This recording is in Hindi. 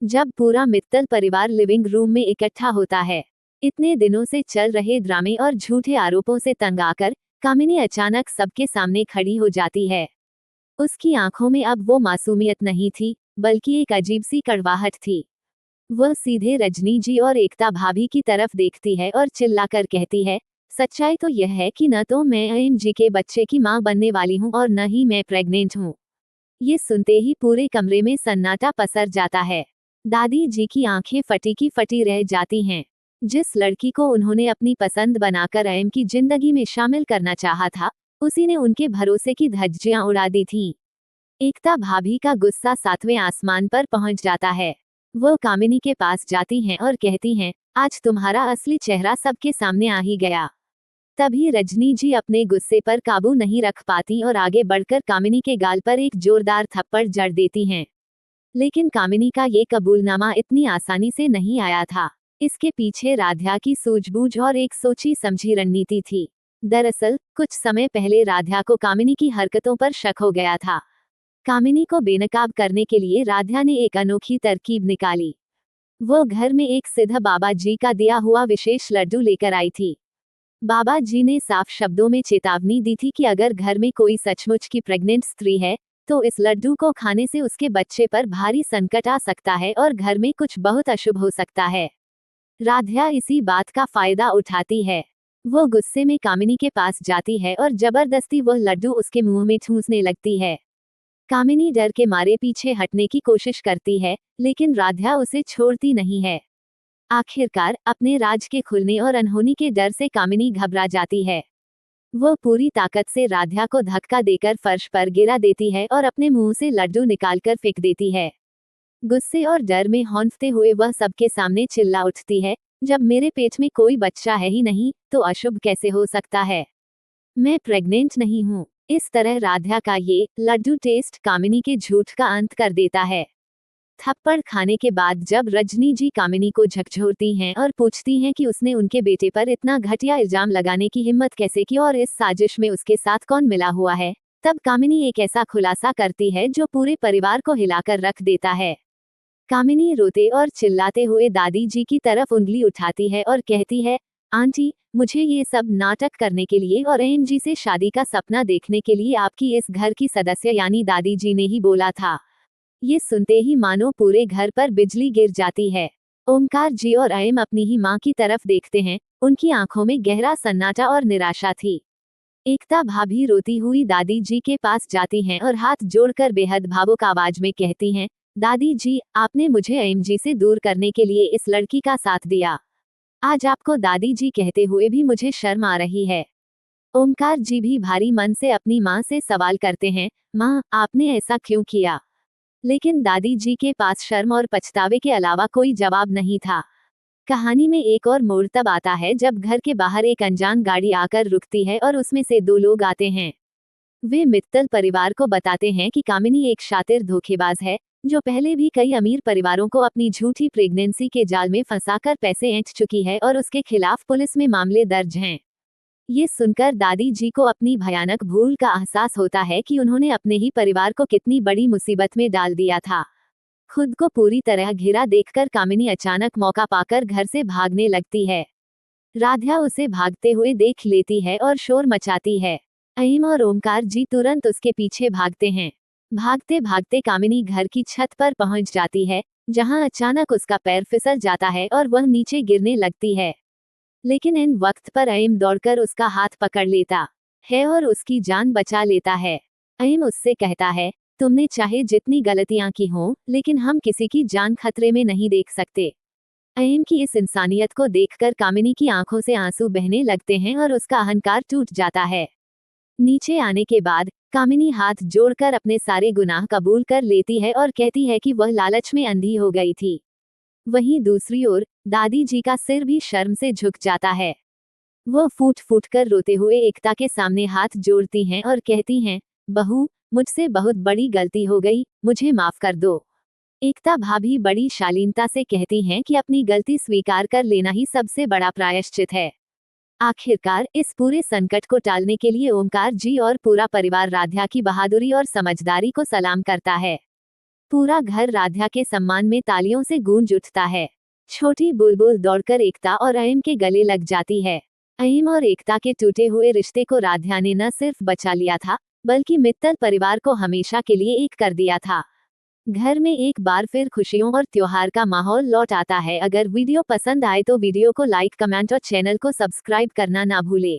जब पूरा मित्तल परिवार लिविंग रूम में इकट्ठा होता है। इतने दिनों से चल रहे ड्रामे और झूठे आरोपों से तंग आकर कामिनी अचानक सबके सामने खड़ी हो जाती है। उसकी आंखों में अब वो मासूमियत नहीं थी, बल्कि एक अजीब सी कड़वाहट थी। वह सीधे रजनी जी और एकता भाभी की तरफ देखती है और चिल्लाकर कहती है, सच्चाई तो यह है कि न तो मैं अयम जी के बच्चे की मां बनने वाली हूं और न ही मैं प्रेग्नेंट हूं। ये सुनते ही पूरे कमरे में सन्नाटा पसर जाता है। दादी जी की आंखें फटी की फटी रह जाती हैं। जिस लड़की को उन्होंने अपनी पसंद बनाकर अयम की जिंदगी में शामिल करना चाहा था, उसी ने उनके भरोसे की धज्जियां उड़ा दी थीं। एकता भाभी का गुस्सा सातवें आसमान पर पहुंच जाता है। वो कामिनी के पास जाती हैं और कहती हैं, आज तुम्हारा असली चेहरा सबके सामने आ ही गया। तभी रजनी जी अपने गुस्से पर काबू नहीं रख पाती और आगे बढ़कर कामिनी के गाल पर एक जोरदार थप्पड़ जड़ देती हैं। लेकिन कामिनी का ये कबूलनामा इतनी आसानी से नहीं आया था। इसके पीछे राध्या की सूझबूझ और एक सोची समझी रणनीति थी। दरअसल कुछ समय पहले राध्या को कामिनी की हरकतों पर शक हो गया था। कामिनी को बेनकाब करने के लिए राध्या ने एक अनोखी तरकीब निकाली। वो घर में एक सिद्ध बाबा जी का दिया हुआ विशेष लड्डू लेकर आई थी। बाबा जी ने साफ शब्दों में चेतावनी दी थी कि अगर घर में कोई सचमुच की प्रेग्नेंट स्त्री है, तो इस लड्डू को खाने से उसके बच्चे पर भारी संकट आ सकता है और घर में कुछ बहुत अशुभ हो सकता है। राध्या इसी बात का फायदा उठाती है। वो गुस्से में कामिनी के पास जाती है और जबरदस्ती वह लड्डू उसके मुंह में ठूंसने लगती है। कामिनी डर के मारे पीछे हटने की कोशिश करती है, लेकिन राध्या उसे छोड़ती नहीं है। आखिरकार अपने राज के खुलने और अनहोनी के डर से कामिनी घबरा जाती है। वो पूरी ताकत से राध्या को धक्का देकर फर्श पर गिरा देती है और अपने मुंह से लड्डू निकालकर फेंक देती है। गुस्से और डर में हौंफते हुए वह सबके सामने चिल्ला उठती है, जब मेरे पेट में कोई बच्चा है ही नहीं, तो अशुभ कैसे हो सकता है? मैं प्रेग्नेंट नहीं हूँ। इस तरह राध्या का ये लड्डू टेस्ट कामिनी के झूठ का अंत कर देता है। थप्पड़ खाने के बाद जब रजनी जी कामिनी को झकझोरती हैं और पूछती हैं कि उसने उनके बेटे पर इतना घटिया इल्जाम लगाने की हिम्मत कैसे की और इस साजिश में उसके साथ कौन मिला हुआ है, तब कामिनी एक ऐसा खुलासा करती है जो पूरे परिवार को हिलाकर रख देता है। कामिनी रोते और चिल्लाते हुए दादी जी की तरफ उंगली उठाती है और कहती है, आंटी, मुझे ये सब नाटक करने के लिए और अयम जी से शादी का सपना देखने के लिए आपकी इस घर की सदस्य यानी दादी जी ने ही बोला था। ये सुनते ही मानो पूरे घर पर बिजली गिर जाती है। ओमकार जी और अयम अपनी ही माँ की तरफ देखते हैं, उनकी आंखों में गहरा सन्नाटा और निराशा थी। एकता भाभी रोती हुई दादी जी के पास जाती हैं और हाथ जोड़कर बेहद भावुक आवाज में कहती हैं, दादी जी, आपने मुझे अयम जी से दूर करने के लिए इस लड़की का साथ दिया। आज आपको दादी जी कहते हुए भी मुझे शर्म आ रही है। ओमकार जी भी भारी मन से अपनी माँ से सवाल करते हैं, माँ, आपने ऐसा क्यों किया? लेकिन दादी जी के पास शर्म और पछतावे के अलावा कोई जवाब नहीं था। कहानी में एक और मोड़ तब आता है जब घर के बाहर एक अनजान गाड़ी आकर रुकती है और उसमें से दो लोग आते हैं। वे मित्तल परिवार को बताते हैं कि कामिनी एक शातिर धोखेबाज है, जो पहले भी कई अमीर परिवारों को अपनी झूठी प्रेगनेंसी के जाल में फंसाकर पैसे ऐंठ चुकी है और उसके खिलाफ पुलिस में मामले दर्ज हैं। ये सुनकर दादी जी को अपनी भयानक भूल का एहसास होता है कि उन्होंने अपने ही परिवार को कितनी बड़ी मुसीबत में डाल दिया था। खुद को पूरी तरह घिरा देखकर कामिनी अचानक मौका पाकर घर से भागने लगती है। राध्या उसे भागते हुए देख लेती है और शोर मचाती है। अहीम और ओमकार जी तुरंत उसके पीछे भागते हैं। भागते भागते कामिनी घर की छत पर पहुंच जाती है, जहां अचानक उसका पैर फिसल जाता है और वह नीचे गिरने लगती है। लेकिन इन वक्त पर अयम दौड़कर उसका हाथ पकड़ लेता है और उसकी जान बचा लेता है। अयम उससे कहता है, तुमने चाहे जितनी गलतियां की हों, लेकिन हम किसी की जान खतरे में नहीं देख सकते। अयम की इस इंसानियत को देखकर कामिनी की आंखों से आंसू बहने लगते हैं और उसका अहंकार टूट जाता है। नीचे आने के बाद कामिनी हाथ जोड़कर अपने सारे गुनाह कबूल कर लेती है और कहती है कि वह लालच में अंधी हो गई थी। वहीं दूसरी ओर दादी जी का सिर भी शर्म से झुक जाता है। वो फूट फूट कर रोते हुए एकता के सामने हाथ जोड़ती हैं और कहती हैं, बहू, मुझसे बहुत बड़ी गलती हो गई, मुझे माफ कर दो। एकता भाभी बड़ी शालीनता से कहती हैं कि अपनी गलती स्वीकार कर लेना ही सबसे बड़ा प्रायश्चित है। आखिरकार इस पूरे संकट को टालने के लिए ओमकार जी और पूरा परिवार राध्या की बहादुरी और समझदारी को सलाम करता है। पूरा घर राध्या के सम्मान में तालियों से गूंज उठता है। छोटी बुलबुल दौड़कर एकता और अयम के गले लग जाती है। अयम और एकता के टूटे हुए रिश्ते को राध्या ने न सिर्फ बचा लिया था, बल्कि मित्तल परिवार को हमेशा के लिए एक कर दिया था। घर में एक बार फिर खुशियों और त्योहार का माहौल लौट आता है। अगर वीडियो पसंद आए तो वीडियो को लाइक, कमेंट और चैनल को सब्सक्राइब करना ना भूले।